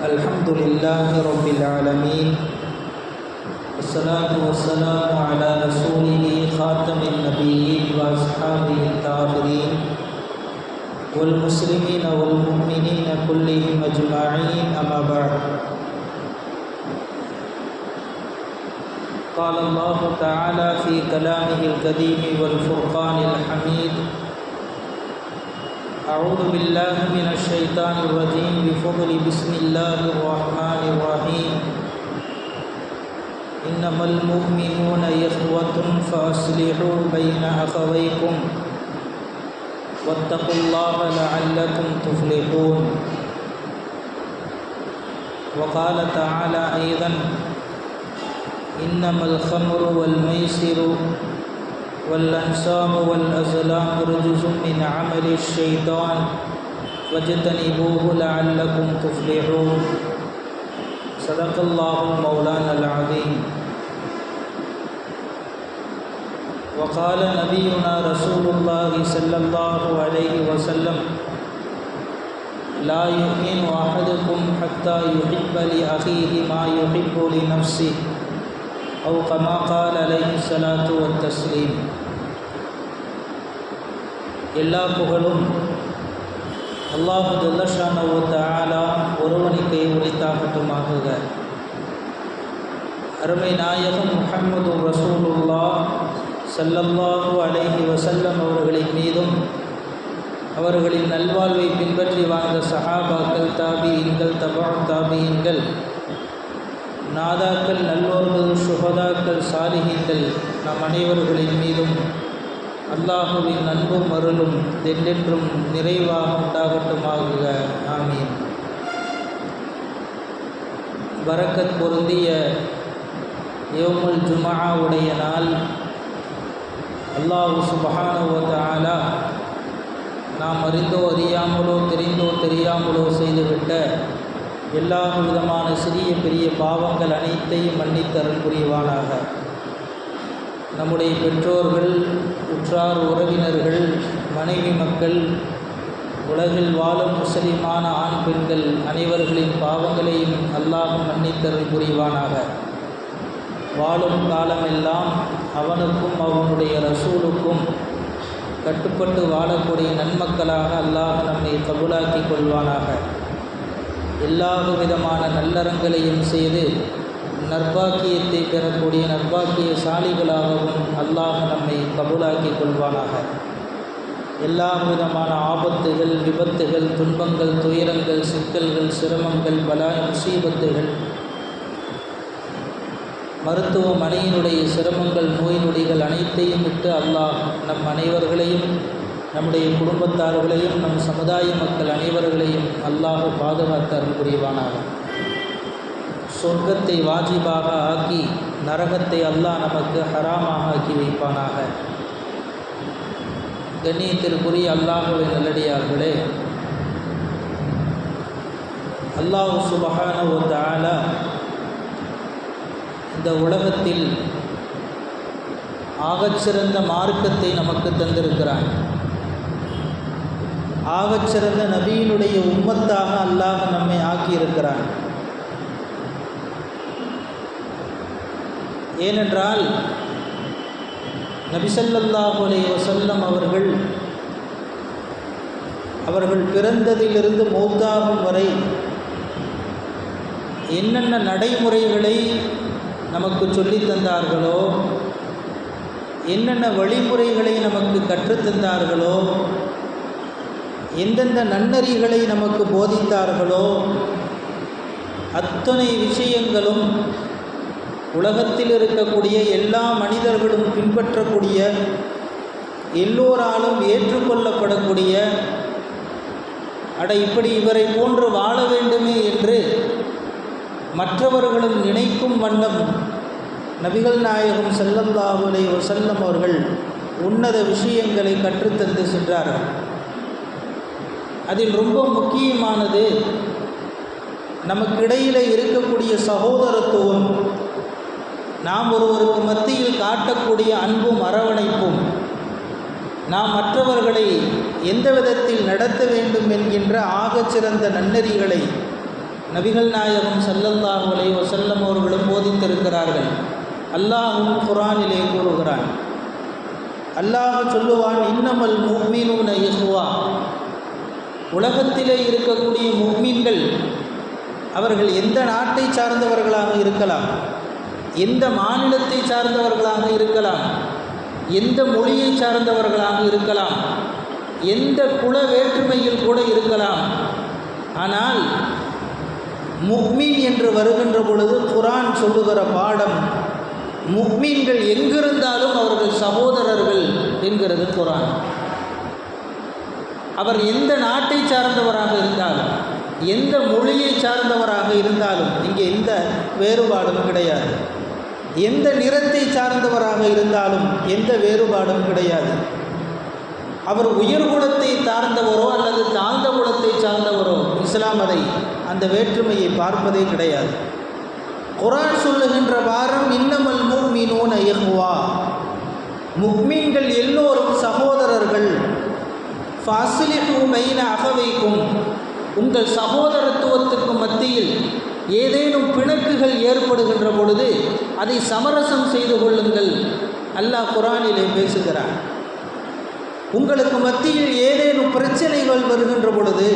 Alhamdulillah Rabbil Alamin. Wassalatu wassalamu ala rasulihi khatamin nabiyyin wa ashabihi al-tahirin wal muslimina wal mu'minina kullihim ajma'in, amma ba'd. Qala Allah ta'ala fi kalamihi al-kadim wal furqan al-hamid. أعوذ بالله من الشيطان الرجيم بفضل بسم الله الرحمن الرحيم إنما المؤمنون إخوة فأصلحوا بين أخويكم واتقوا الله لعلكم تفلحون. وقال تعالى أيضا إنما الخمر والميسر والأنصاب والأزلام رجز من عمل الشيطان فاجتنبوه لعلكم تفلحون. صدق الله مولانا العظيم. وقال نبينا رسول الله صلى الله عليه وسلم لا يؤمن أحدكم حتى يحب لأخيه ما يحب لنفسه أو كما قال عليه الصلاة والتسليم. எல்லா புகழும் அல்லாஹ் ஜல்ல ஷானஹு வ தஆலா ஒருவனுக்கே உரித்தாகட்டுமாக. அருமை நாயகம் முஹம்மது ரசூலுல்லாஹ் ஸல்லல்லாஹு அலைஹி வஸல்லம் அவர்களின் மீதும் அவர்களின் நல்வாழ்வை பின்பற்றி வாழ்ந்த சஹாபாக்கள், தாபிஈன்கள், தபஅத் தாபிஈன்கள், நாதாக்கள், நல்லோர்கள், சுஹதாக்கள், சாலிஹீன்கள் நம் அனைவர்களின் மீதும் அல்லாஹுவின் அன்பும் அருளும் என்றென்றும் நிறைவாக உண்டாகட்டுமாக. ஆமீன். பரக்கத் பொருந்திய யௌமுல் ஜும்ஆவுடைய நாள் அல்லாஹ் சுப்ஹானஹு வ தஆலா நாம் அறிந்தோ அறியாமலோ தெரிந்தோ தெரியாமலோ செய்துவிட்ட எல்லா விதமான சிறிய பெரிய பாவங்கள் அனைத்தையும் மன்னித்தருள் புரிவானாக. நம்முடைய பெற்றோர்கள், உற்றார் உறவினர்கள், மனைவி மக்கள், உலகில் வாழும் முஸ்லிமான ஆண் பெண்கள் அனைவர்களின் பாவங்களையும் அல்லாஹ் மன்னித்தருள் புரிவானாக. வாழும் காலமெல்லாம் அவனுக்கும் அவனுடைய ரசூலுக்கும் கட்டுப்பட்டு வாழக்கூடிய நன்மக்களாக அல்லாஹ் நம்மை கபூலாக்கி கொள்வானாக. எல்லா விதமான நல்லறங்களையும் செய்து நற்பாக்கியத்தை பெறக்கூடிய நற்பாக்கியசாலிகளாகவும் அல்லாஹ் நம்மை கபூலாக்கி கொள்வானாக. எல்லா விதமான ஆபத்துகள், விபத்துகள், துன்பங்கள், துயரங்கள், சிக்கல்கள், சிரமங்கள், பலாய், முசீபத்துகள், மருத்துவமனையினுடைய சிரமங்கள், நோய் நொடிகள் அனைத்தையும் விட்டு அல்லாஹ் நம் அனைவர்களையும், நம்முடைய குடும்பத்தார்களையும், நம் சமுதாய மக்கள் அனைவர்களையும் அல்லாஹ் பாதுகாத்து அருள் புரிவானாக. சொர்க்கத்தை வாஜிபாக ஆக்கி நரகத்தை அல்லாஹ் நமக்கு ஹராமாக ஆக்கி வைப்பானாக. கண்ணியத்திற்குரிய அல்லாஹ்வின் நல்லடியார்களே, அல்லாஹ் சுப்ஹானஹு வ தஆலா இந்த உலகத்தில் ஆகச்சிறந்த மார்க்கத்தை நமக்கு தந்திருக்கிறான். ஆகச்சிறந்த நபியினுடைய உம்மத்தாக அல்லாஹ் நம்மை ஆக்கியிருக்கிறான். ஏனென்றால் நபி ஸல்லல்லாஹு அலைஹி வஸல்லம் அவர்கள் பிறந்ததிலிருந்து மௌத்தாகும் வரை என்னென்ன நடைமுறைகளை நமக்கு சொல்லித் தந்தார்களோ, என்னென்ன வழிமுறைகளை நமக்கு கற்றுத்தந்தார்களோ, எந்தெந்த நன்னறிகளை நமக்கு போதித்தார்களோ, அத்தனை விஷயங்களும் உலகத்தில் இருக்கக்கூடிய எல்லா மனிதர்களும் பின்பற்றக்கூடிய, எல்லோராலும் ஏற்றுக்கொள்ளப்படக்கூடிய, இப்படி இவரை போன்று வாழ வேண்டுமே என்று மற்றவர்களும் நினைக்கும் வண்ணம் நபிகள் நாயகம் ஸல்லல்லாஹு அலைஹி வஸல்லம் அவர்கள் உன்னத விஷயங்களை கற்றுத்தந்து சென்றார்கள். அதில் ரொம்ப முக்கியமானது நமக்கிடையில் இருக்கக்கூடிய சகோதரத்துவம், நாம் ஒருவருக்கு மத்தியில் காட்டக்கூடிய அன்பும் அரவணைப்பும், நாம் மற்றவர்களை எந்த விதத்தில் நடத்த வேண்டும் என்கின்ற ஆகச்சிறந்த நன்னெறிகளை நபிகள் நாயகம் ஸல்லல்லாஹு அலைஹி வஸல்லம் அவர்களும் போதித்திருக்கிறார்கள். அல்லாஹ்வும் குர்ஆனிலே கூறுகிறான். அல்லாஹ் சொல்லுவான், இன்னமல் முஃமினூன இஹ்வா. உலகத்திலே இருக்கக்கூடிய முஃமின்கள் அவர்கள் எந்த நாட்டை சார்ந்தவர்களாக இருக்கலாம், எந்த மாநிலத்தை சார்ந்தவர்களாக இருக்கலாம், எந்த மொழியை சார்ந்தவர்களாக இருக்கலாம், எந்த குல வேற்றுமையில் கூட இருக்கலாம். ஆனால் முஃமின் என்று வருகின்ற பொழுது குர்ஆன் சொல்லுகிற பாடம், முஃமின்கள் எங்கிருந்தாலும் அவர்கள் சகோதரர்கள் என்கிறது குர்ஆன். அவர் எந்த நாட்டை சார்ந்தவராக இருந்தாலும், எந்த மொழியை சார்ந்தவராக இருந்தாலும், இங்கே எந்த வேறுபாடும் கிடையாது. எந்த நிறத்தை சார்ந்தவராக இருந்தாலும் எந்த வேறுபாடும் கிடையாது. அவர் உயர்குலத்தை சார்ந்தவரோ அல்லது தாழ்ந்த குலத்தை சார்ந்தவரோ இஸ்லாம் அதை அந்த வேற்றுமையை பார்ப்பதே கிடையாது. குர்ஆன் சொல்லுகின்ற வாரம், இன்னமல் முஃமினூன இஹ்வா. முஃமின்கள் எல்லோரும் சகோதரர்கள். ஃபஸ்லிஹு பைன அகவைக்கும். உங்கள் சகோதரத்துவத்துக்கு மத்தியில் ஏதேனும் பிணக்குகள் ஏற்படுகின்ற பொழுது அதை சமரசம் செய்து கொள்ளுங்கள். அல்லாஹ் குர்ஆனிலே பேசுகிறார். உங்களுக்கு மத்தியில் ஏதேனும் பிரச்சனைகள் வருகின்ற பொழுது,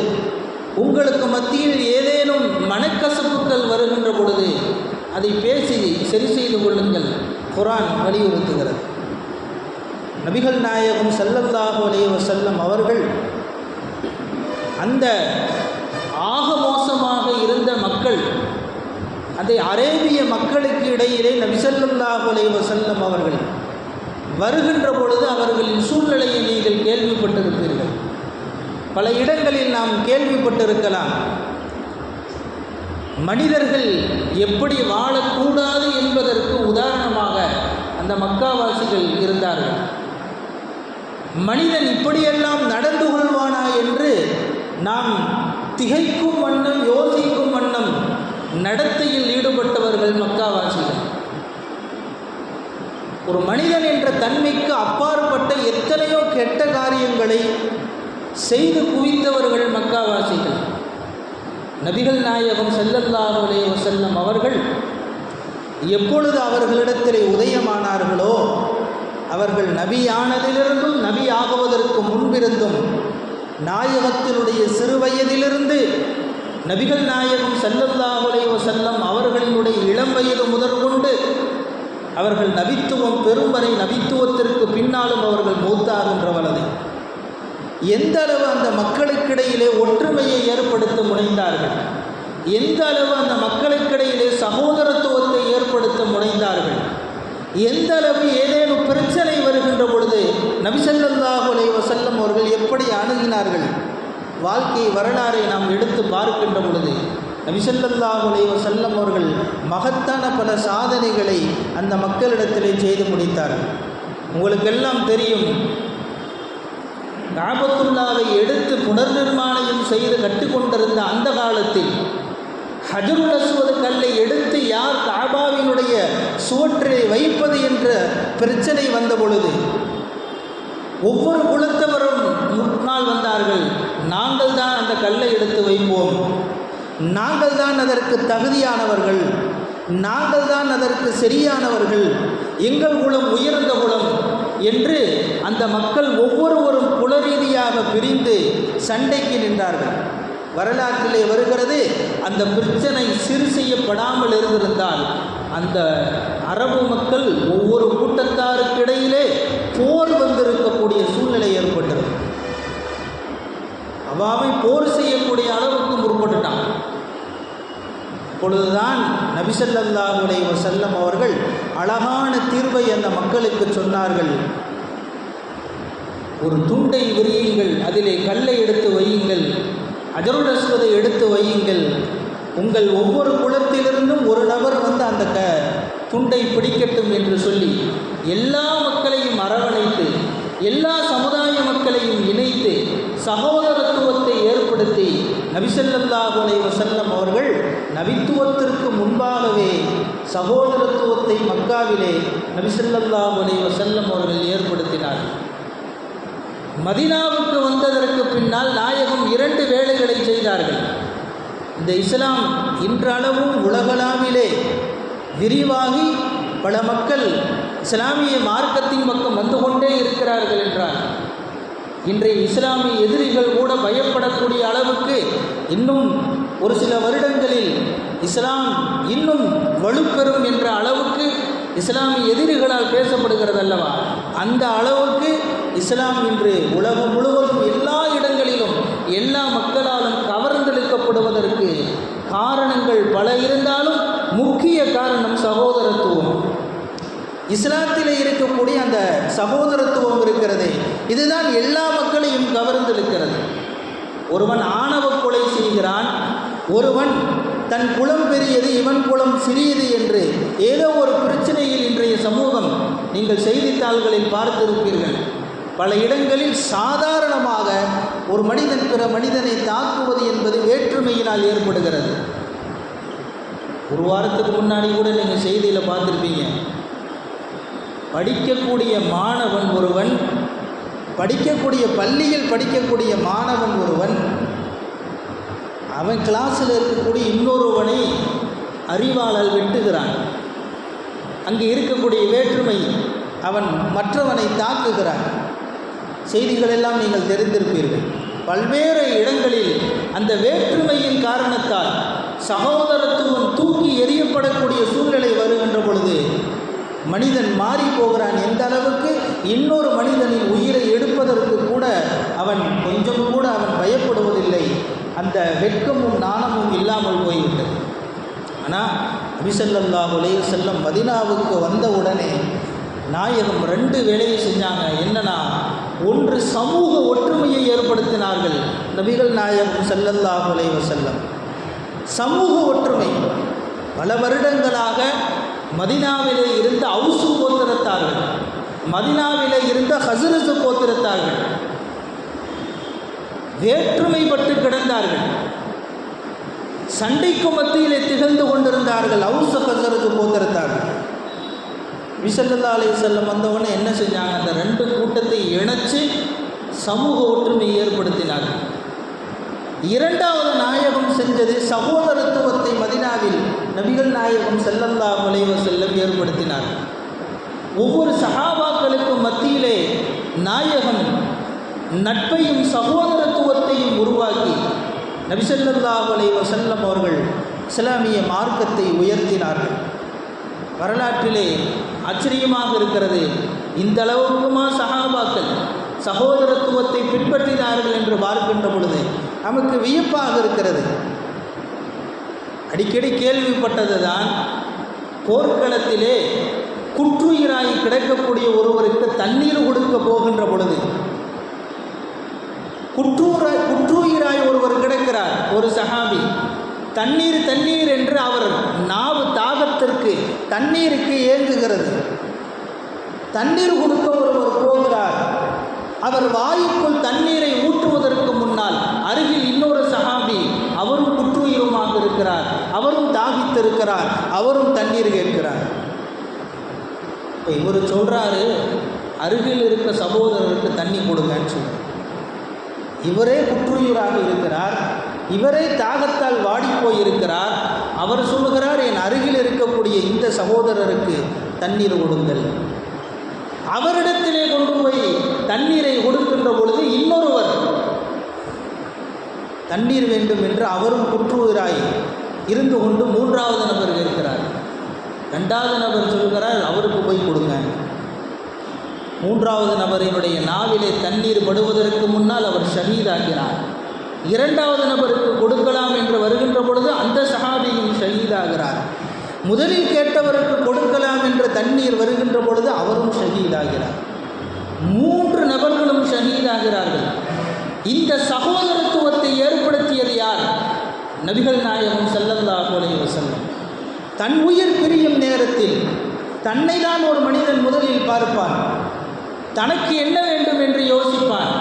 உங்களுக்கு மத்தியில் ஏதேனும் மனக்கசப்புகள் வருகின்ற பொழுது அதை பேசி சரி செய்து கொள்ளுங்கள். குர்ஆன் வலியுறுத்துகிறது. நபிகள் நாயகம் ஸல்லல்லாஹு அலைஹி வஸல்லம் அவர்கள் அந்த ஆக மோசமாக இருந்த மக்கள், அதை அரேபிய மக்களுக்கு இடையிலே நபி ஸல்லல்லாஹு அலைஹி வஸல்லம் அவர்கள் வருகின்ற பொழுது அவர்களின் சூழ்நிலையை நீங்கள் கேள்விப்பட்டிருப்பீர்கள். பல இடங்களில் நாம் கேள்விப்பட்டிருக்கலாம். மனிதர்கள் எப்படி வாழக்கூடாது என்பதற்கு உதாரணமாக அந்த மக்காவாசிகள் இருந்தார்கள். மனிதன் இப்படியெல்லாம் நடந்து கொள்வானா என்று நாம் திகைக்கும் வண்ணம், யோசிக்கும் வண்ணம் நடத்தையில் ஈடுபட்டவர்கள் மக்காவாசிகள். ஒரு மனிதன் என்ற தன்மைக்கு அப்பாற்பட்ட எத்தனையோ கெட்ட காரியங்களை செய்து குவித்தவர்கள் மக்காவாசிகள். நபிகள் நாயகம் ஸல்லல்லாஹு அலைஹி வஸல்லம் அவர்கள் எப்பொழுது அவர்களிடத்திலே உதயமானார்களோ, அவர்கள் நபியானதிலிருந்தும் நபி ஆகுவதற்கு முன்பிருந்தும் நாயகத்தினுடைய சிறு வயதிலிருந்து நபிகள் நாயகம் ஸல்லல்லாஹு அலைஹி வஸல்லம் அவர்களினுடைய இளம் வயது முதற்கொண்டு அவர்கள் நபித்துவம் பெறும் வரை, நபித்துவத்திற்கு பின்னாலும் அவர்கள் மூத்தாகின்றவரது எந்த அளவு அந்த மக்களுக்கிடையிலே ஒற்றுமையை ஏற்படுத்த முனைந்தார்கள், எந்த அளவு அந்த மக்களுக்கிடையிலே சகோதரத்துவத்தை ஏற்படுத்த முனைந்தார்கள், எந்த அளவு ஏதேனும் பிரச்சனை வருகின்ற பொழுது நபி ஸல்லல்லாஹு அலைஹி வஸல்லம் அவர்கள் எப்படி அணுகினார்கள். வாழ்க்கை வரலாறை நாம் எடுத்து பார்க்கின்ற பொழுது நபி ஸல்லல்லாஹு அலைஹி வஸல்லம் அவர்கள் மகத்தான பல சாதனைகளை அந்த மக்களிடத்திலே செய்து முடித்தார்கள். உங்களுக்கெல்லாம் தெரியும், காபத்துல்லாவை எடுத்து புனர் நிர்மாணம் செய்து கட்டிக்கொண்டிருந்த அந்த காலத்தில் ஹஜருல் அஸ்வத் கல்லை எடுத்து யார் காபாவினுடைய சுவற்றை வைப்பது என்ற பிரச்சனை வந்த பொழுது ஒவ்வொரு குலத்தவரும் முன்னால் வந்தார்கள். நாங்கள் தான் அந்த கல்லை எடுத்து வைப்போம், நாங்கள் தான் அதற்கு தகுதியானவர்கள், நாங்கள் தான் அதற்கு சரியானவர்கள், எங்கள் குலம் உயர்ந்த குலம் என்று அந்த மக்கள் ஒவ்வொருவரும் குல ரீதியாக பிரிந்து சண்டைக்கு நின்றார்கள். வரலாற்றிலே வருகிறது, அந்த பிரச்சனை சிறு செய்யப்படாமல் இருந்திருந்தால் அந்த அரபு மக்கள் ஒவ்வொரு கூட்டத்தாருக்கிடையிலே போர் வந்திருக்கக்கூடிய சூழ்நிலை ஏற்பட்டது. அவாவை போர் செய்யக்கூடிய அளவுக்கு முற்பட்டுட்டான். அப்பொழுதுதான் நபி ஸல்லல்லாஹு அலைஹி வஸல்லம் அவர்கள் அழகான தீர்வை அந்த மக்களுக்கு சொன்னார்கள். ஒரு துண்டை விரியுங்கள், அதிலே கல்லை எடுத்து வையுங்கள், ஹஜருல் அஸ்வதை எடுத்து வையுங்கள், உங்கள் ஒவ்வொரு குலத்திலிருந்தும் ஒரு நபர் வந்து அந்த துண்டை பிடிக்கட்டும் என்று சொல்லி எல்லா மக்களையும் அரவணைத்து எல்லா சமுதாய மக்களையும் இணைத்து சகோதரத்துவத்தை ஏற்படுத்தி நபி ஸல்லல்லாஹு அலைஹி வஸல்லம் அவர்கள் நபித்துவத்திற்கு முன்பாகவே சகோதரத்துவத்தை மக்காவிலே நபி ஸல்லல்லாஹு அலைஹி வஸல்லம் அவர்கள் ஏற்படுத்தினார்கள். மதீனாவுக்கு வந்ததற்கு பின்னால் நாயகம் 2 வேலைகளை செய்தார்கள். இந்த இஸ்லாம் இன்றளவும் உலகளாவிலே விரிவாகி பல மக்கள் இஸ்லாமிய மார்க்கத்தின் பக்கம் வந்து கொண்டே இருக்கிறார்கள் என்றால், இன்றைய இஸ்லாமிய எதிரிகள் கூட பயப்படக்கூடிய அளவுக்கு இன்னும் ஒரு சில வருடங்களில் இஸ்லாம் இன்னும் வலுப்பெறும் என்ற அளவுக்கு இஸ்லாமிய எதிரிகளால் பேசப்படுகிறது அல்லவா, அந்த அளவுக்கு இஸ்லாம் இன்று உலகம் முழுவதும் எல்லா இடங்களிலும் எல்லா மக்களாலும் கவர்ந்தெடுக்கப்படுவதற்கு காரணங்கள் பல இருந்தாலும் முக்கிய காரணம் சகோதரத்துவம். இஸ்லாத்திலே இருக்கக்கூடிய அந்த சகோதரத்துவம் இருக்கிறது, இதுதான் எல்லா மக்களையும் கவர்ந்தெடுக்கிறது. ஒருவன் ஆணவ கொலை செய்கிறான், ஒருவன் தன் குலம் பெரியது இவன் குலம் சிறியது என்று ஏதோ ஒரு பிரச்சனையில் இன்றைய சமூகம் நீங்கள் செய்தித்தாள்களில் பார்த்திருப்பீர்கள். பல இடங்களில் சாதாரணமாக ஒரு மனிதன் பிற மனிதனை தாக்குவது என்பது வேற்றுமையினால் ஏற்படுகிறது. ஒரு வாரத்துக்கு முன்னாடி கூட நீங்கள் செய்தியில் பார்த்துருப்பீங்க. படிக்கக்கூடிய மாணவன் ஒருவன், படிக்கக்கூடிய பள்ளியில் படிக்கக்கூடிய மாணவன் ஒருவன், அவன் கிளாஸில் இருக்கக்கூடிய இன்னொருவனை அறிவாளால் வெட்டுகிறான். அங்கே இருக்கக்கூடிய வேற்றுமை, அவன் மற்றவனை தாக்குகிறான். செய்திகளெல்லாம் நீங்கள் தெரிந்திருப்பீர்கள். பல்வேறு இடங்களில் அந்த வேற்றுமையின் காரணத்தால் சகோதரத்துவம் தூக்கி எறியப்படக்கூடிய சூழ்நிலை வருகின்ற பொழுது மனிதன் மாறி போகிறான். எந்த அளவுக்கு இன்னொரு மனிதனின் உயிரை எடுப்பதற்கு கூட அவன் கொஞ்சம் கூட அவன் பயப்படுவதில்லை. அந்த வெட்கமும் நாணமும் இல்லாமல் போய்விட்டது. ஆனால் நபி ஸல்லல்லாஹு அலைஹி வஸல்லம் மதீனாவுக்கு வந்த உடனே நாயகம் 2 வேலையை செஞ்சாங்க. என்னன்னா, ஒன்று சமூக ஒற்றுமையை ஏற்படுத்தினார்கள் நபிகள் நாயகம் ஸல்லல்லாஹு அலைஹி வஸல்லம். சமூக ஒற்றுமை. பல வருடங்களாக மதீனாவிலே இருந்த அவுசு கோத்திரத்தார்கள், மதீனாவிலே இருந்த ஹஸ்ரஜ் கோத்திரத்தார்கள் வேற்றுமைப்பட்டு கிடந்தார்கள். சண்டைக்கு மத்தியிலே திகழ்ந்து கொண்டிருந்தார்கள் அவுஸ் ஹஸ்ரஜ் கோத்திரத்தார்கள். நபி ஸல்லல்லாஹு அலைஹி வஸல்லம் வந்தவொடனே என்ன செஞ்சாங்க, அந்த 2 கூட்டத்தை இணைச்சு சமூக ஒற்றுமையை ஏற்படுத்தினார்கள். 2வது நாயகம் செஞ்சது சகோதரத்துவத்தை மதீனாவில் நபிகள் நாயகம் ஸல்லல்லாஹு அலைஹி வஸல்லம் ஏற்படுத்தினார்கள். ஒவ்வொரு சஹாபாக்களுக்கும் மத்தியிலே நாயகம் நட்பையும் சகோதரத்துவத்தையும் உருவாக்கி நபி ஸல்லல்லாஹு அலைஹி வஸல்லம் அவர்கள் இஸ்லாமிய மார்க்கத்தை உயர்த்தினார்கள். வரலாற்றிலே ஆச்சரியமாக இருக்கிறது, இந்த அளவுக்குமா சஹாபாக்கள் சகோதரத்துவத்தை பின்பற்றினார்கள் என்று பார்க்கின்ற பொழுது நமக்கு வியப்பாக இருக்கிறது. அடிக்கடி கேள்விப்பட்டது தான், போர்க்களத்திலே குற்றுயிராய் கிடக்கக்கூடிய ஒருவருக்கு தண்ணீர் கொடுக்க போகின்ற பொழுது, குற்றுயிராய் ஒருவர் கிடக்கிறார், ஒரு சஹாபி, தண்ணீர் தண்ணீர் என்று அவர் நாவு தாகத்திற்கு தண்ணீருக்கு ஏங்குகிறது. தண்ணீர் கொடுக்க ஒருவர் போகிறார். அவர் வாயுக்குள் தண்ணீரை ஊற்றுவதற்கு முன்னால் அருகில் இன்னொரு சஹாபி, அவரும் குற்றுயிருமாக இருக்கிறார், அவரும் தாகித்திருக்கிறார், அவரும் தண்ணீர் கேட்கிறார். இப்போ இவர் சொல்கிறாரு, அருகில் இருக்க சகோதரருக்கு தண்ணி கொடுங்கன்னு சொல்கிறார். இவரே குற்றுயிராக இருக்கிறார், இவரே தாகத்தால் வாடி போயிருக்கிறார். அவர் சொல்லுகிறார், என் அருகில் இருக்கக்கூடிய இந்த சகோதரருக்கு தண்ணீர் கொடுங்கள். அவரிடத்திலே கொண்டு போய் தண்ணீரை கொடுக்கின்ற பொழுது இன்னொருவர் தண்ணீர் வேண்டும் என்று அவரும் குற்றுயிராய் இருந்து கொண்டு 3வது நபர் இருக்கிறார். 2வது நபர் சொல்கிறார், அவருக்கு போய் கொடுங்க. 3வது நபரினுடைய நாவிலே தண்ணீர் படுவதற்கு முன்னால் அவர் ஷஹீதாகிறார். 2வது நபருக்கு கொடுக்கலாம் என்று வருகின்ற பொழுது அந்த சஹாபியும் ஷஹீதாகிறார். முதலில் கேட்டவருக்கு கொடுக்கலாம் என்ற தண்ணீர் வருகின்ற பொழுது அவரும் ஷஹீதாகிறார். 3 நபர்களும் ஷஹீதாகிறார்கள். இந்த சகோதரத்துவத்தை ஏற்படுத்தியது யார்? நபிகள் நாயகம் ஸல்லல்லாஹு அலைஹி வஸல்லம். தன் உயிர் பிரியும் நேரத்தில் தன்னை தான் ஒரு மனிதன் முதலில் பார்ப்பான், தனக்கு என்ன வேண்டும் என்று யோசிப்பான்,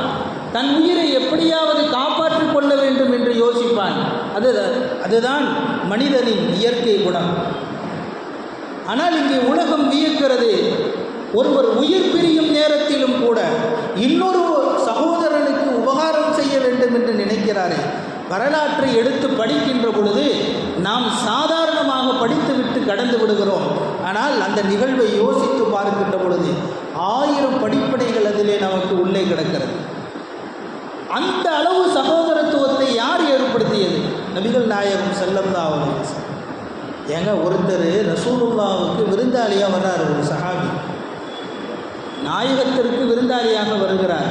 தன் உயிரை எப்படியாவது காப்பாற்றிக் கொள்ள வேண்டும் என்று யோசிப்பான். அதுதான் மனிதனின் இயற்கை குணம். ஆனால் இங்கே உலகம் வியக்கிறது, ஒருவர் உயிர் பிரியும் நேரத்திலும் கூட இன்னொரு சகோதர வேண்டும் என்று நினைக்கிறாரே, வரலாற்றை எடுத்து படிக்கின்ற பொழுது நாம் சாதாரணமாக படித்துவிட்டு கடந்து விடுகிறோம். ஆனால் அந்த நிகழ்வை யோசித்து பார்க்கின்ற பொழுது 1000 படிப்பனைகள் அதிலே நமக்கு உள்ளே கிடக்கிறது. அந்த அளவு சகோதரத்துவத்தை யார் ஏற்படுத்தியது? நபிகள் நாயகம் ஸல்லல்லாஹு அலைஹி வஸல்லம். ஏங்க, ஒருத்தர் ரசூலுல்லாஹ்வுக்கு விருந்தாளியாக வர்றார். ஒரு சஹாபி நாயகத்திற்கு விருந்தாளியாக வருகிறார்.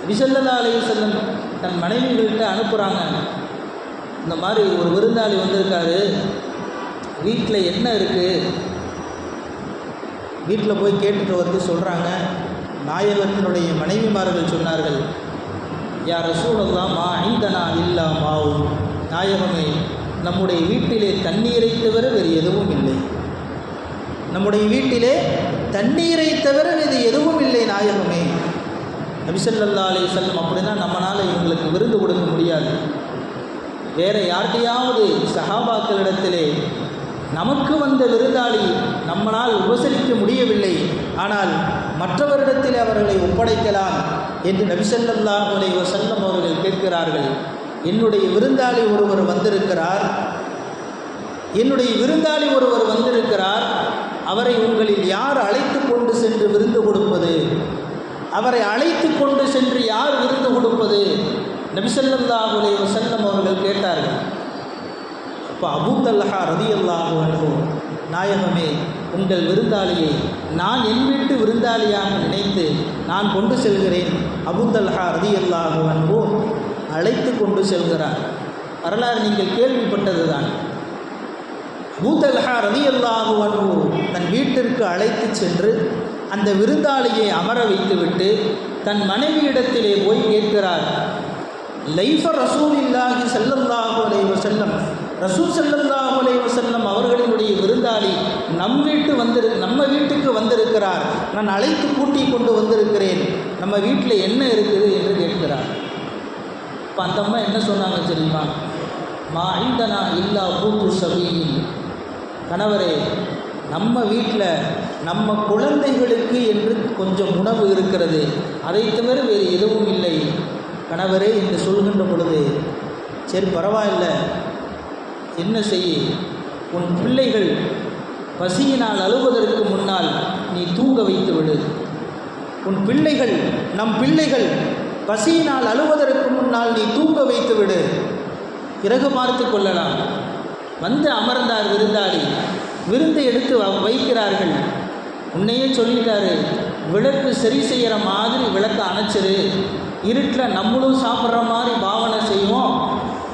நபி ஸல்லல்லாஹு அலைஹி வஸல்லம் தன் மனைவிகள்கிட்ட அனுப்புகிறாங்க, இந்த மாதிரி ஒரு விருந்தாளி வந்திருக்காரு, வீட்டில் என்ன இருக்குது, வீட்டில் போய் கேட்டுட்டு வந்து சொல்கிறாங்க. நாயகத்தினுடைய மனைவிமார்கள் சொன்னார்கள், யா ரசூலல்லாஹ் மா இந்தனா இல்லா மாவு, நாயகமே, நம்முடைய வீட்டிலே தண்ணீரை தவிர வேறு எதுவும் இல்லை. நம்முடைய வீட்டிலே தண்ணீரை தவிர வேறு எதுவும் இல்லை நாயகமே. நபி ஸல்லல்லாஹு அலைஹி வஸல்லம் அப்படின்னா நம்மளால் இவங்களுக்கு விருந்து கொடுக்க முடியாது. வேறு யார்கிட்டையாவது சஹாபாக்களிடத்திலே நமக்கு வந்த விருந்தாளி நம்மளால் உபசரிக்க முடியவில்லை, ஆனால் மற்றவரிடத்தில் அவர்களை ஒப்படைக்கலாம் என்று நபி ஸல்லல்லாஹு அலைஹி வஸல்லம் அவர்கள் கேட்கிறார்கள். என்னுடைய விருந்தாளி ஒருவர் வந்திருக்கிறார், என்னுடைய விருந்தாளி ஒருவர் வந்திருக்கிறார், அவரை உங்களில் யார் அழைத்து கொண்டு சென்று விருந்து கொடுப்பது? அவரை அழைத்து கொண்டு சென்று யார் விருந்து கொடுப்பது? நபி ஸல்லல்லாஹு அலைஹி வஸல்லம் அவர்கள் கேட்டார்கள். அப்போ அபூ தல்ஹா ரலியல்லாஹு அன்ஹு, நாயகமே, உங்கள் விருந்தாளியை நான் என் வீட்டு விருந்தாளியாக நினைத்து நான் கொண்டு செல்கிறேன். அபூ தல்ஹா ரலியல்லாஹு அன்ஹு அழைத்து கொண்டு செல்கிறார். வரலாறு நீங்கள் கேள்விப்பட்டது தான். அபூ தல்ஹா ரலியல்லாஹு அன்ஹு தன் வீட்டிற்கு அழைத்து சென்று அந்த விருந்தாளியை அமர வைத்துவிட்டு தன் மனைவியிடத்திலே போய் கேட்கிறார், லைஃப ரசூலில்லாஹி ஸல்லல்லாஹு அலைஹி வஸல்லம், ரசூல் ஸல்லல்லாஹு அலைஹி வஸல்லம் அவர்களினுடைய விருந்தாளி நம்ம வீட்டுக்கு வந்திருக்கிறார், நான் அழைத்து கூட்டி கொண்டு வந்திருக்கிறேன், நம்ம வீட்டில் என்ன இருக்குது என்று கேட்கிறார். இப்போ அந்த அம்மா என்ன சொன்னாங்க தெரியுமா? மா இந்தனா இல்லா பூத்து சபீயின், கணவரே, நம்ம வீட்டில் நம்ம குழந்தைகளுக்கு என்று கொஞ்சம் உணவு இருக்கிறது, அதை தவிர வேறு எதுவும் இல்லை கணவரே என்று சொல்கின்ற பொழுது, சரி பரவாயில்லை, என்ன செய்ய, உன் பிள்ளைகள் பசியினால் அழுவதற்கு முன்னால் நீ தூங்க வைத்து விடு. உன் பிள்ளைகள், நம் பிள்ளைகள் பசியினால் அழுவதற்கு முன்னால் நீ தூங்க வைத்து விடு, பிறகு பார்த்து கொள்ளலாம். வந்து அமர்ந்தார் விருந்தாளி. விருந்து எடுத்து வைக்கிறார்கள். உன்னையே சொல்லிட்டாரு, விளக்கு சரி செய்கிற மாதிரி விளக்கு அணைச்சிரு, இருட்டில் நம்மளும் சாப்பிட்ற மாதிரி பாவனை செய்வோம்,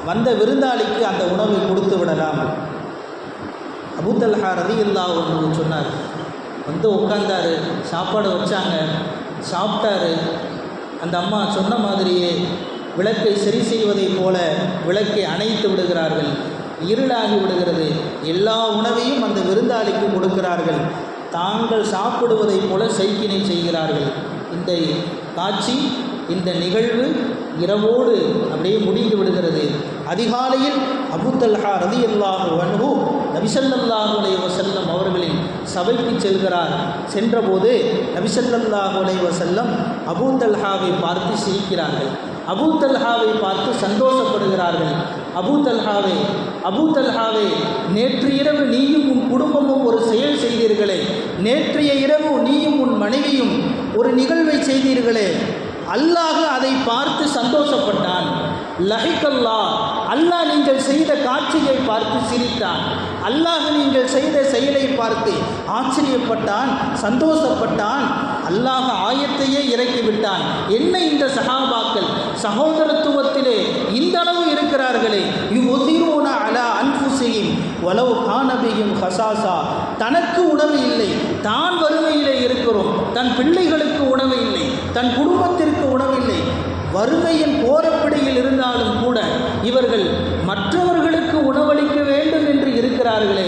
வந்த விருந்தாளிக்கு அந்த உணவை கொடுத்து விடலாம். அபூ தல்ஹா ரலியல்லாஹு அன்ஹு சொன்னார். வந்து உட்கார்ந்தாரு, சாப்பாடு வச்சாங்க, சாப்பிட்டாரு. அந்த அம்மா சொன்ன மாதிரியே விளக்கை சரி செய்வதைப் போல விளக்கை அணைத்து விடுகிறார்கள். இருளாகி விடுகிறது. எல்லா உணவையும் அந்த விருந்தாளிக்கு கொடுக்கிறார்கள். தாங்கள் சாப்பிடுவதைப் போல சைக்கினை செய்கிறார்கள். இந்த காட்சி, இந்த நிகழ்வு இரவோடு அப்படியே முடிந்து விடுகிறது. அதிகாலையில் அபூ தல்ஹா ரலியல்லாஹு அன்ஹு நபி ஸல்லல்லாஹு அலைஹி வஸல்லம் அவர்களின் சபைக்கு செல்கிறார். சென்றபோது நபி ஸல்லல்லாஹு அலைஹி வஸல்லம் அபூ தல்ஹாவை பார்த்து சிரிக்கிறார்கள். அபூ தல்ஹாவை பார்த்து சந்தோஷப்படுகிறார்கள். அபூ தல்ஹாவே, நேற்று இரவு நீயும் உன் குடும்பமும் ஒரு செயல் செய்தீர்களே, நேற்றைய இரவு நீயும் உன் மனைவியும் ஒரு நிகழ்வை செய்தீர்களே, அல்லாஹ் அதை பார்த்து சந்தோஷப்பட்டான். லஹிகல்லாஹ், அல்லாஹ் நீங்கள் செய்த காட்சியை பார்த்து சிரித்தான். அல்லாஹ் நீங்கள் செய்த செயலை பார்த்து ஆச்சரியப்பட்டான், சந்தோஷப்பட்டான். அல்லாஹ் ஆயத்தையே இறக்கிவிட்டான். என்ன இந்த சஹாபாக்கள் சகோதரத்துவத்திலே இந்த அளவு இருக்கிறார்களே, யுஸிரூன அலா அன்ஃபுஸிஹிம் வலவ் கான பிஹிம் ஹஸாஸா, தனக்கு உணவு இல்லை, தான் வறுமையிலே இருக்கிறோம், தன் பிள்ளைகளுக்கு உணவு இல்லை, தன் குடும்பத்திற்கு உணவில்லை, வறுமையின் கோரப்பிடியில் இருந்தாலும் கூட இவர்கள் மற்றவர்களுக்கு உணவளிக்க வேண்டும் என்று இருக்கிறார்களே,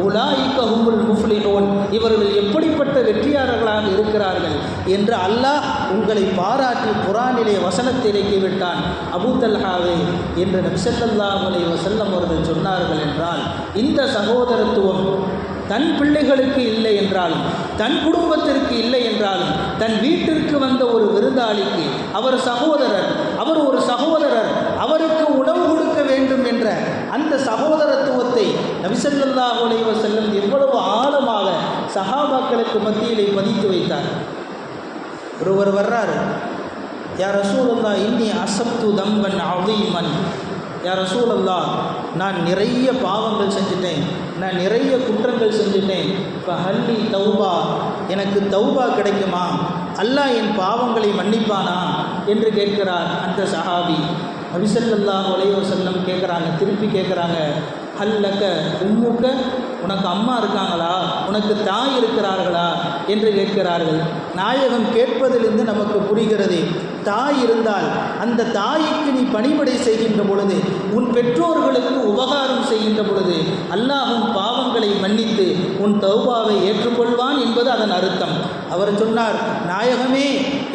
உலாயிக ஹுமுல் முஃப்லிஹூன், இவர்கள் எப்படிப்பட்ட வெற்றியாளர்களாக இருக்கிறார்கள் என்று அல்லாஹ் உங்களை பாராட்டி குர்ஆனிலே வசனத்தை இறக்கிவிட்டான். அபூ தல்ஹாவே என்று நபி ஸல்லல்லாஹு அலைஹி வஸல்லம் அவர்கள் சொன்னார்கள் என்றால், இந்த சகோதரத்துவம் தன் பிள்ளைகளுக்கு இல்லை என்றாலும், தன் குடும்பத்திற்கு இல்லை என்றாலும், தன் வீட்டிற்கு வந்த ஒரு விருந்தாளிக்கு அவர் ஒரு சகோதரர் அந்த சகோதரத்துவத்தை நபி ஸல்லல்லாஹு அலைஹி வஸல்லம் எவ்வளவு ஆழமாக சஹாபாக்களுக்கு மத்தியிலே பதித்து வைத்தார். ஒருவர் வர்றார், யா ரசூலல்லாஹ் இன்னி அஸப்து தம்பன் அதீமன், யா ரசூலல்லாஹ் நான் நிறைய பாவங்கள் செஞ்சுட்டேன், நான் நிறைய குற்றங்கள் செஞ்சுட்டேன், இப்போ ஹல்லி தௌபா, எனக்கு தௌபா கிடைக்குமா, அல்லாஹ் என் பாவங்களை மன்னிப்பானா என்று கேட்கிறார் அந்த சஹாபி. நபி ஸல்லல்லாஹு அலைஹி வஸல்லம் கேட்குறாங்க, திருப்பி கேட்குறாங்க, ஹல்லக உம்முக்க, உனக்கு அம்மா இருக்காங்களா, உனக்கு தாய் இருக்கிறார்களா என்று கேட்கிறார்கள். நாயகம் கேட்பதிலிருந்து நமக்கு புரிகிறது, தாய் இருந்தால் அந்த தாய்க்கு நீ பணிவிடை செய்கின்ற பொழுது, உன் பெற்றோர்களுக்கு உபகாரம் செய்கின்ற பொழுது அல்லாஹ்வும் பாவங்களை மன்னித்து உன் தௌபாவை ஏற்றுக்கொள்வான் என்பது அதன் அர்த்தம். அவர் சொன்னார், நாயகமே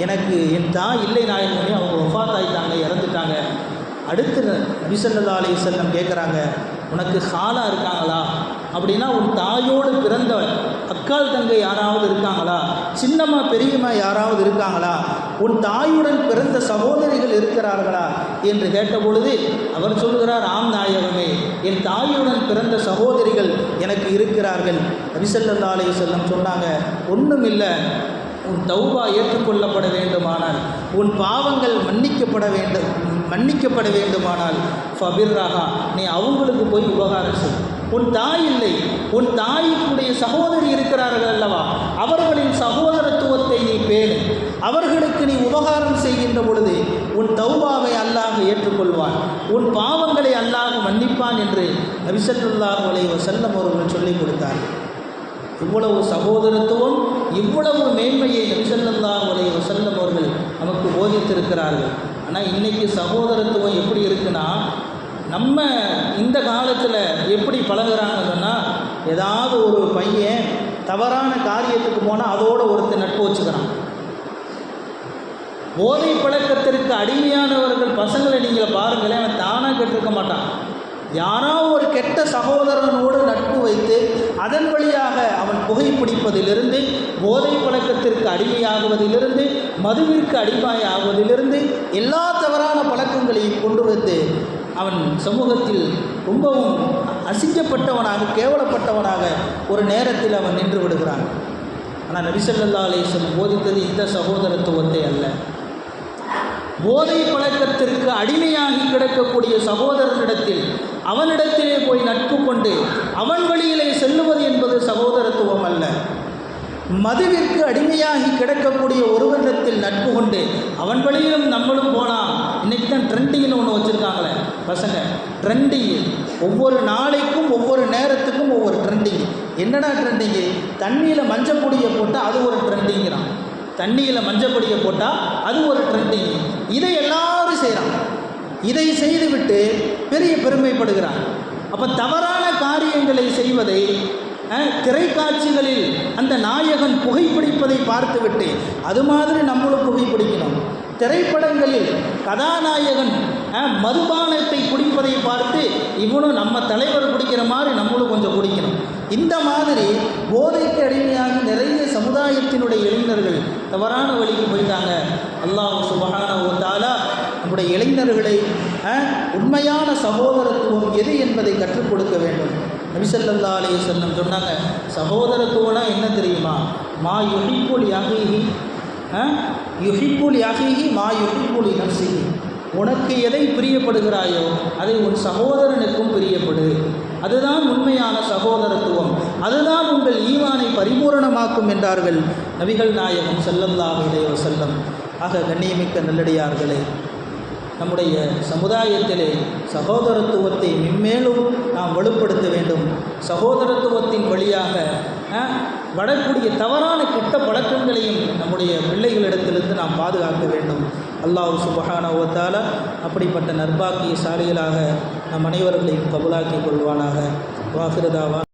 எனக்கு என் தாய் இல்லை நாயகமே, அவங்க வஃபாத் ஆயிட்டாங்க, இறந்துட்டாங்க. அடுத்து நபி ஸல்லல்லாஹு அலைஹி வஸல்லம் கேட்குறாங்க, உனக்கு ஹாலா இருக்காங்களா, அப்படின்னா உன் தாயோடு பிறந்த அக்கால் தங்கை யாராவது இருக்காங்களா, சின்னம்மா பெரியம்மா யாராவது இருக்காங்களா, உன் தாயுடன் பிறந்த சகோதரிகள் இருக்கிறார்களா என்று கேட்டபொழுது அவர் சொல்கிறார், ஆம் நாயகமே, என் தாயுடன் பிறந்த சகோதரிகள் எனக்கு இருக்கிறார்கள். நபி ஸல்லல்லாஹு அலைஹி வஸல்லம் சொன்னாங்க, ஒன்றும் இல்லை, உன் தௌபா ஏற்றுக்கொள்ளப்பட வேண்டுமானால், உன் பாவங்கள் மன்னிக்கப்பட வேண்டுமானால் ஃபபிர்ரஹா, நீ அவங்களுக்கு போய் உபகாரம் செய். உன் தாய் இல்லை, உன் தாய்க்குடைய சகோதரி இருக்கிறார்கள் அல்லவா, அவர்களின் சகோதரத்துவத்தை நீ பேணு, அவர்களுக்கு நீ உபகாரம் செய்கின்ற பொழுது உன் தௌபாவை அல்லாஹ் ஏற்றுக்கொள்வான், உன் பாவங்களை அல்லாஹ் மன்னிப்பான் என்று நபி ஸல்லல்லாஹு அலைஹி வஸல்லம் அவர்கள் சொல்லிக் கொடுத்தார். இவ்வளவு சகோதரத்துவம், இவ்வளவு மேன்மையை நபி ஸல்லல்லாஹு அலைஹி வஸல்லம் அவர்கள் நமக்கு போதித்திருக்கிறார்கள். ஆனால் இன்றைக்கி சகோதரத்துவம் எப்படி இருக்குன்னா, நம்ம இந்த காலத்தில் எப்படி பழகுறாங்கன்னா, ஏதாவது ஒரு பையன் தவறான காரியத்துக்கு போனால் அதோடு ஒருத்தர் நட்பு வச்சுக்கிறான். போதை பழக்கத்திற்கு அடிமையானவர்கள் பசங்களை நீங்கள் பாருங்களேன், அவன் தானாக கேட்டிருக்க மாட்டான். யாராவது ஒரு கெட்ட சகோதரனோடு நட்பு வைத்து அதன் வழியாக அவன் புகைப்பிடிப்பதிலிருந்து, போதை பழக்கத்திற்கு அடிமையாகுவதிலிருந்து, மதுவிற்கு அடிமையாகுவதிலிருந்து, எல்லா தவறான பழக்கங்களையும் கொண்டு வந்து அவன் சமூகத்தில் ரொம்பவும் அசிங்கப்பட்டவனாக, கேவலப்பட்டவனாக ஒரு நேரத்தில் அவன் நின்று விடுகிறான். ஆனால் நபி ஸல்லல்லாஹு அலைஹி வஸல்லம் போதித்தது இந்த சகோதரத்துவத்தை அல்ல. போதை பழக்கத்திற்கு அடிமையாகி கிடக்கக்கூடிய சகோதரனிடத்தில், அவனிடத்திலே போய் நட்பு கொண்டு அவன் வழியிலே செல்லுவது என்பது சகோதரத்துவம் அல்ல. மதுவிற்கு அடிமையாகி கிடக்கக்கூடிய ஒருவரிடத்தில் நட்பு கொண்டு அவன் வழியிலும் நம்மளும் போனால், இன்றைக்கி தான் ட்ரெண்டிங்னு ஒன்று வச்சுருக்காங்களே பசங்க, ட்ரெண்டிங்கு, ஒவ்வொரு நாளைக்கும் ஒவ்வொரு நேரத்துக்கும் ஒவ்வொரு ட்ரெண்டிங்கு. என்னடா ட்ரெண்டிங்கு? தண்ணியில் மஞ்சள் பொடியை போட்டால் அது ஒரு ட்ரெண்டிங்கிறான், தண்ணியில் மஞ்சள் பொடியை போட்டால் அது ஒரு ட்ரெண்டிங். இதை எல்லாரும் செய்கிறான். இதை செய்துவிட்டு பெரிய பெருமைப்படுகிறான். அப்போ தவறான காரியங்களை செய்வதை, திரைக்காட்சிகளில் அந்த நாயகன் புகைப்பிடிப்பதை பார்த்துவிட்டு அது மாதிரி நம்மளும் புகைப்பிடிக்கணும். திரைப்படங்களில் கதாநாயகன் மதுபானத்தை குடிப்பதை பார்த்து இவனும் நம்ம தலைவர் குடிக்கிற மாதிரி நம்மளும் கொஞ்சம் குடிக்கணும். இந்த மாதிரி போதைக்கு அடிமையாகி நிறைய சமுதாயத்தினுடைய இளைஞர்கள் தவறான வழிக்கு போயிட்டாங்க. அல்லாஹ் சுப்ஹானஹு வ தஆலா நம்முடைய இளைஞர்களை உண்மையான சகோதரத்துவம் எது என்பதை கற்றுக் கொடுக்க வேண்டும். நபி ஸல்லல்லாஹு அலைஹி வஸல்லம் சொன்னாங்க, சகோதரத்துவம்னா என்ன தெரியுமா? மா யுஹிப்புல் யஹீஹி யுஹிப்புல் யஹீஹி மா யுஹிப்புல் நஃப்ஸிஹி. உனக்கு எதை பிரியப்படுகிறாயோ அதை உன் சகோதரனுக்கும் பிரியப்படு. அதுதான் உண்மையான சகோதரத்துவம், அதுதான் உங்கள் ஈமானை பரிபூரணமாக்கும் என்றார்கள் நபிகள் நாயகம் ஸல்லல்லாஹு அலைஹி வஸல்லம். ஆக கண்ணியமிக்க நல்லடியார்களே, நம்முடைய சமுதாயத்திலே சகோதரத்துவத்தை மென்மேலும் நாம் வலுப்படுத்த வேண்டும். சகோதரத்துவத்தின் வழியாக வரக்கூடிய தவறான கெட்ட பழக்கங்களையும் நம்முடைய பிள்ளைகளிடத்திலிருந்து நாம் பாதுகாக்க வேண்டும். அல்லாஹ் சுப்ஹானஹு வ தஆலா அப்படிப்பட்ட நற்பாக்கிய சாலிகளாக நம் அனைவர்களையும் கபூலாக்கிக் கொள்வானாக. வாஹிரு தாவா.